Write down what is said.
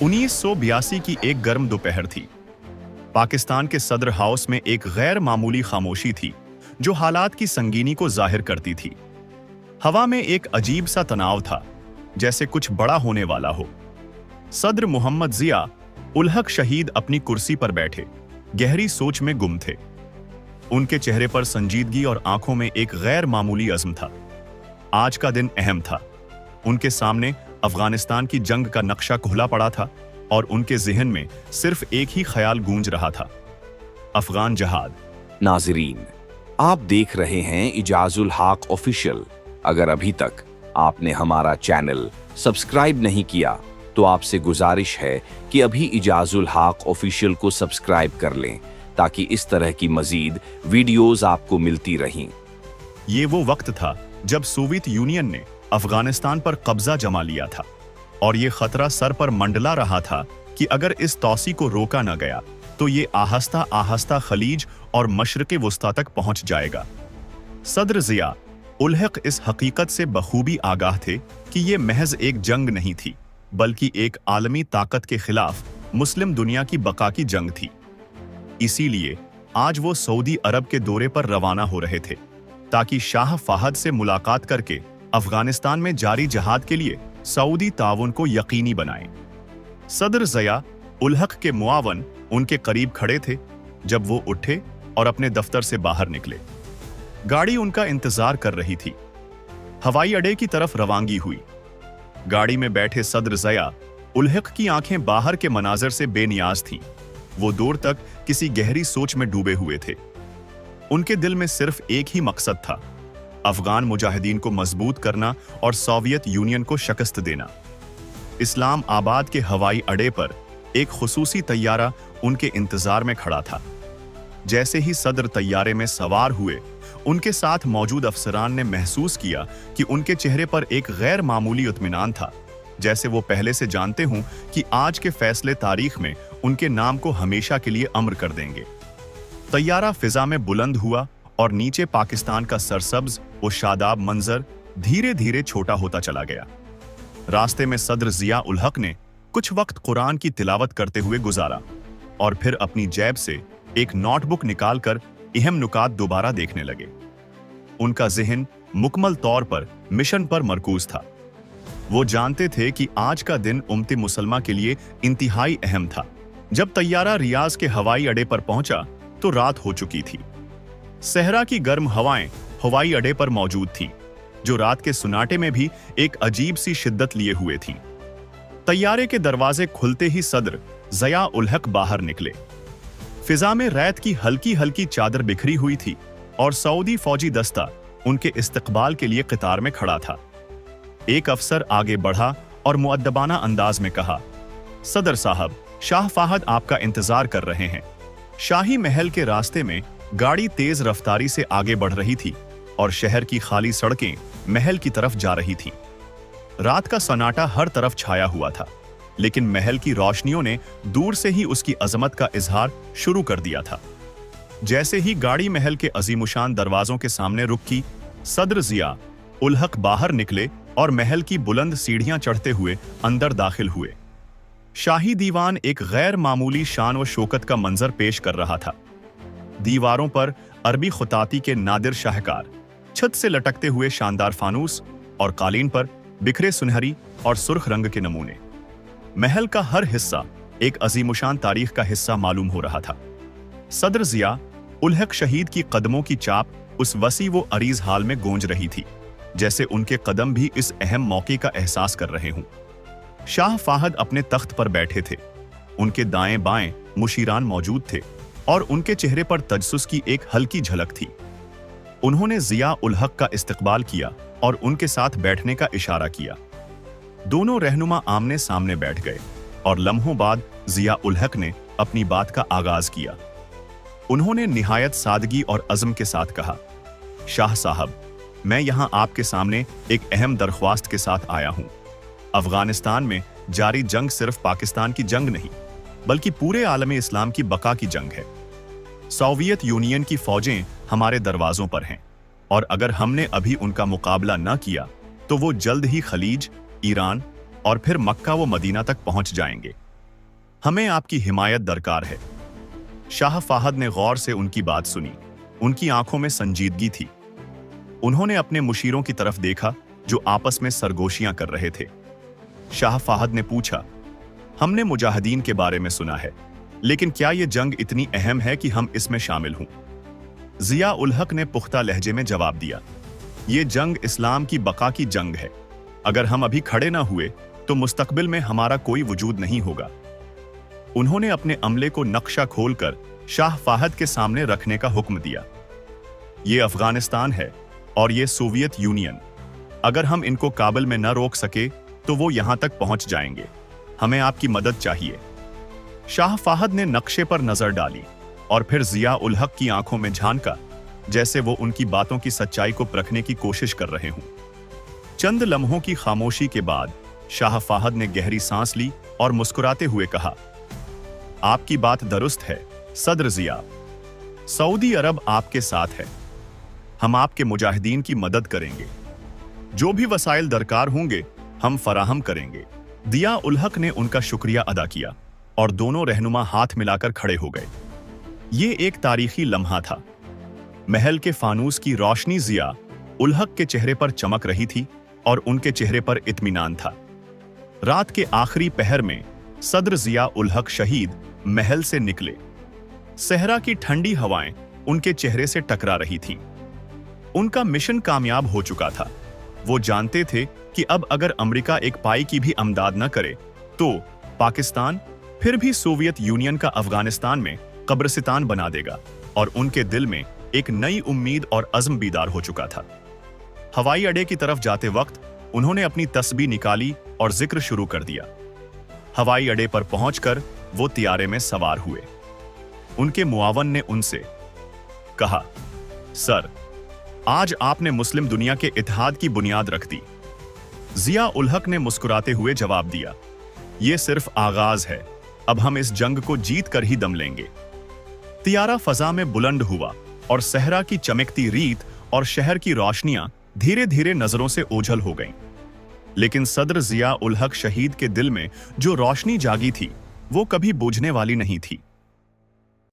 1982 की एक गर्म दोपहर थी। पाकिस्तान के सदर हाउस में एक गैर मामूली खामोशी थी जो हालात की संगीनी को जाहिर करती थी। हवा में एक अजीब सा तनाव था, जैसे कुछ बड़ा होने वाला हो। सदर मोहम्मद जिया उल हक शहीद अपनी कुर्सी पर बैठे गहरी सोच में गुम थे। उनके चेहरे पर संजीदगी और आंखों में एक गैर मामूली अज़्म था। आज का दिन अहम था। उनके सामने अफगानिस्तान की जंग का नक्शा खुला पड़ा था और उनके ज़हन में सिर्फ एक ही ख्याल गूंज रहा था, अफगान जहाद। नाज़रीन, आप देख रहे हैं इजाजुल हक ऑफिशियल। अगर अभी तक आपने हमारा चैनल सब्सक्राइब नहीं किया तो आपसे गुजारिश है कि अभी इजाजुल हक ऑफिशियल को सब्सक्राइब कर लें ताकि इस तरह की मजीद वीडियोस आपको मिलती रहें। ये वो वक्त था जब सोवियत यूनियन ने अफगानिस्तान पर कब्जा जमा लिया था और ये खतरा सर पर मंडला रहा था कि अगर इस तौसी को रोका न गया तो ये आहिस्ता आहिस्ता खलीज और मशरिक़ वुस्ता तक पहुंच जाएगा। सदर जिया उल हक इस हकीकत से बखूबी आगाह थे कि ये महज एक जंग नहीं थी, बल्कि एक आलमी ताकत के खिलाफ मुस्लिम दुनिया की बका की जंग थी। इसीलिए आज वो सऊदी अरब के दौरे पर रवाना हो रहे थे ताकि शाह फाहद से मुलाकात करके अफगानिस्तान में जारी जहाद के लिए सऊदी ताउन को यकीनी बनाएं। सदर जिया उल हक के मुआवन उनके करीब खड़े थे जब वो उठे और अपने दफ्तर से बाहर निकले। गाड़ी उनका इंतजार कर रही थी। हवाई अड्डे की तरफ रवानगी हुई। गाड़ी में बैठे सदर जिया उल हक की आंखें बाहर के मनाजर से बेनियाज थीं। वो दूर तक किसी गहरी सोच में डूबे हुए थे। उनके दिल में सिर्फ एक ही मकसद था, अफगान मुजाहिदीन को मजबूत करना और सोवियत यूनियन को शिकस्त देना। इस्लाम आबाद के हवाई अड्डे पर एक खुसूसी तैयारा उनके इंतजार में खड़ा था। जैसे ही सदर तैयारे में सवार हुए, उनके साथ मौजूद अफसरान ने महसूस किया कि उनके चेहरे पर एक गैर मामूली इत्मीनान था, जैसे वो पहले से जानते हों कि आज के फैसले तारीख में उनके नाम को हमेशा के लिए अमर कर देंगे। तैयारा फिजा में बुलंद हुआ और नीचे पाकिस्तान का सरसब्ज और शादाब मंजर धीरे धीरे छोटा होता चला गया। रास्ते में सदर जिया उल हक ने कुछ वक्त कुरान की तिलावत करते हुए गुजारा और फिर अपनी जेब से एक नोटबुक निकालकर अहम नुकात दोबारा देखने लगे। उनका ज़हन मुकम्मल तौर पर मिशन पर मरकूज था। वो जानते थे कि आज का दिन उम्मत मुसलमा के लिए इंतहाई अहम था। जब तैयारा रियाज के हवाई अड्डे पर पहुंचा तो रात हो चुकी थी। सहरा की गर्म हवाएं हवाई अड्डे पर मौजूद थीं, जो रात के सुनाटे में भी एक अजीब सी शिद्दत लिए हुए थीं। तैयारे के दरवाजे खुलते ही सदर जिया उल हक बाहर निकले। फिजा में रैत की हल्की हल्की चादर बिखरी हुई थी और सऊदी फौजी दस्ता उनके इस्तकबाल के लिए कतार में खड़ा था। एक अफसर आगे बढ़ा और मुअद्दबाना अंदाज में कहा, सदर साहब, शाह फाहद आपका इंतजार कर रहे हैं। शाही महल के रास्ते में गाड़ी तेज रफ्तारी से आगे बढ़ रही थी और शहर की खाली सड़कें महल की तरफ जा रही थीं। रात का सन्नाटा हर तरफ छाया हुआ था, लेकिन महल की रोशनियों ने दूर से ही उसकी अजमत का इजहार शुरू कर दिया था। जैसे ही गाड़ी महल के अजीमुशान दरवाजों के सामने रुकी, सदर जिया उल हक बाहर निकले और महल की बुलंद सीढ़ियां चढ़ते हुए अंदर दाखिल हुए। शाही दीवान एक गैर मामूली शान व शौकत का मंजर पेश कर रहा था। दीवारों पर अरबी खुताती के नादिर शाहकार, छत से लटकते हुए शानदार फानूस और कालीन पर बिखरे सुनहरी और सुर्ख रंग के नमूने। महल का हर हिस्सा एक अजीमुशान तारीख का हिस्सा मालूम हो रहा था। सदर जिया उल हक शहीद की कदमों की चाप उस वसी वो अरीज हाल में गूंज रही थी, जैसे उनके कदम भी इस अहम मौके का एहसास कर रहे हों। शाह फाहद अपने तख्त पर बैठे थे। उनके दाएं बाएं मुशीरान मौजूद थे और उनके चेहरे पर तजस्सुस की एक हल्की झलक थी। उन्होंने जिया उल हक का इस्तकबाल किया और उनके साथ बैठने का इशारा किया। दोनों रहनुमा आमने सामने बैठ गए और लम्हों बाद जिया उल हक ने अपनी बात का आगाज किया। उन्होंने निहायत सादगी और अज़्म के साथ कहा, शाह साहब, मैं यहां आपके सामने एक अहम दरख्वास्त के साथ आया हूं। अफगानिस्तान में जारी जंग सिर्फ पाकिस्तान की जंग नहीं, बल्कि पूरे आलम इस्लाम की बका की जंग है। सोवियत यूनियन की फौजें हमारे दरवाजों पर हैं और अगर हमने अभी उनका मुकाबला न किया तो वो जल्द ही खलीज, ईरान और फिर मक्का व मदीना तक पहुंच जाएंगे। हमें आपकी हिमायत दरकार है। शाह फाहद ने गौर से उनकी बात सुनी। उनकी आंखों में संजीदगी थी। उन्होंने अपने मुशीरों की तरफ देखा जो आपस में सरगोशियां कर रहे थे। शाह फाहद ने पूछा, हमने मुजाहिदीन के बारे में सुना है, लेकिन क्या यह जंग इतनी अहम है कि हम इसमें शामिल हों? जिया उल हक ने पुख्ता लहजे में जवाब दिया, ये जंग इस्लाम की बका की जंग है। अगर हम अभी खड़े ना हुए तो मुस्तकबिल में हमारा कोई वजूद नहीं होगा। उन्होंने अपने अमले को नक्शा खोलकर शाह फाहद के सामने रखने का हुक्म दिया। ये अफगानिस्तान है और ये सोवियत यूनियन। अगर हम इनको काबुल में न रोक सके तो वो यहां तक पहुंच जाएंगे। हमें आपकी मदद चाहिए। शाह फाहद ने नक्शे पर नजर डाली और फिर जिया उल हक की आंखों में झांका, जैसे वो उनकी बातों की सच्चाई को परखने की कोशिश कर रहे हों। चंद लम्हों की खामोशी के बाद शाह फाहद ने गहरी सांस ली और मुस्कुराते हुए कहा, आपकी बात दुरुस्त है सदर जिया। सऊदी अरब आपके साथ है। हम आपके मुजाहिदीन की मदद करेंगे। जो भी वसाइल दरकार होंगे हम फराहम करेंगे। दिया उल हक ने उनका शुक्रिया अदा किया और दोनों रहनुमा हाथ मिलाकर खड़े हो गए। ये एक तारीखी लम्हा था। महल के फानूस की रोशनी जिया उल हक के चेहरे पर चमक रही थी और उनके चेहरे पर इत्मीनान था। रात के आखिरी पहर में सदर जिया उल हक शहीद महल से निकले। सहरा की ठंडी हवाएं उनके चेहरे से टकरा रही थीं। उनका मिशन कामयाब हो चुका था। वो जानते थे कि अब अगर अमेरिका एक पाई की भी अमदाद न करे तो पाकिस्तान फिर भी सोवियत यूनियन का अफगानिस्तान में कब्रिस्तान बना देगा, और उनके दिल में एक नई उम्मीद और अज़्म बीदार हो चुका था। हवाई अड्डे की तरफ जाते वक्त उन्होंने अपनी तस्बीह निकाली और जिक्र शुरू कर दिया। हवाई अड्डे पर पहुंचकर वो तियारे में सवार हुए। उनके मुआवन ने उनसे कहा, सर, आज आपने मुस्लिम दुनिया के इत्तेहाद की बुनियाद रख दी। जिया उल हक ने मुस्कुराते हुए जवाब दिया, यह सिर्फ आगाज है। अब हम इस जंग को जीत कर ही दम लेंगे। तियारा फजा में बुलंद हुआ और सहरा की चमकती रीत और शहर की रोशनियां धीरे धीरे नजरों से ओझल हो गईं। लेकिन सदर जिया उल हक शहीद के दिल में जो रोशनी जागी थी वो कभी बुझने वाली नहीं थी।